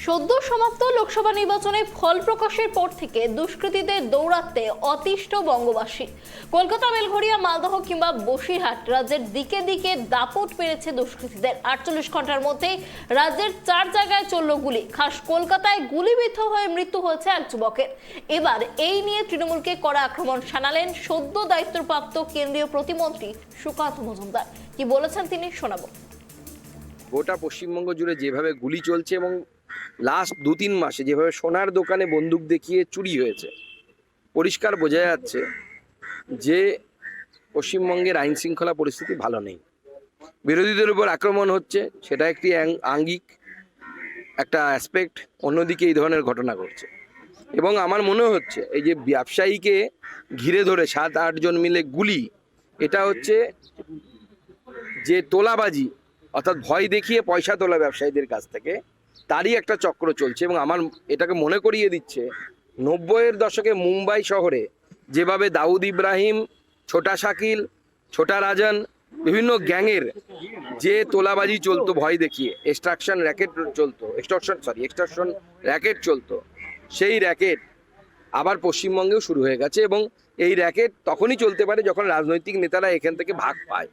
সদ্য সমাপ্ত লোকসভা নির্বাচনে ফল প্রকাশের পর থেকে দুষ্কৃতীদের দৌরাত্মে অতিষ্ঠ বঙ্গবাসী। কলকাতা, বেলঘরিয়া, মালদহ কিংবা বসিরহাট রাজ্যের দিকে দিকে দাপট পেরেছে দুষ্কৃতীদের। 48 ঘন্টার মধ্যে রাজ্যের 4 জায়গায় চলল গুলি। খাস কলকাতায় গুলিবিদ্ধ হয়ে মৃত্যু হয়েছে এক যুবকের। এবার এই নিয়ে তৃণমূলকে কড়া আক্রমণ শানালেন সদ্য দায়িত্বপ্রাপ্ত কেন্দ্রীয় প্রতিমন্ত্রী সুকান্ত মজুমদার। কি বলেছেন তিনি শোনাবো। গোটা পশ্চিমবঙ্গ জুড়ে যেভাবে গুলি চলছে এবং লাস্ট 2-3 মাসে যেভাবে সোনার দোকানে বন্দুক দেখিয়ে চুরি হয়েছে, পরিষ্কার বোঝা যাচ্ছে যে পশ্চিমবঙ্গের আইন শৃঙ্খলা পরিস্থিতি ভালো নেই। বিরোধীদের উপর আক্রমণ হচ্ছে, সেটা একটি আঙ্গিক, একটা অ্যাসপেক্ট। অন্যদিকে এই ধরনের ঘটনা ঘটছে এবং আমার মনে হচ্ছে এই যে ব্যবসায়ীকে ঘিরে ধরে 7-8 জন মিলে গুলি, এটা হচ্ছে যে তোলাবাজি, অর্থাৎ ভয় দেখিয়ে পয়সা তোলা ব্যবসায়ীদের কাছ থেকে, তারই একটা চক্র চলছে। এবং আমার এটাকে মনে করিয়ে দিচ্ছে 90-এর দশকে মুম্বাই শহরে যেভাবে দাউদ ইব্রাহিম, ছোটা শাকিল, ছোটা রাজন, বিভিন্ন গ্যাংয়ের যে তোলাবাজি চলতো ভয় দেখিয়ে, এক্সট্রাকশন র্যাকেট চলতো, সেই র্যাকেট আবার পশ্চিমবঙ্গেও শুরু হয়ে গেছে। এবং এই র্যাকেট তখনই চলতে পারে যখন রাজনৈতিক নেতারা এখান থেকে ভাগ পায়।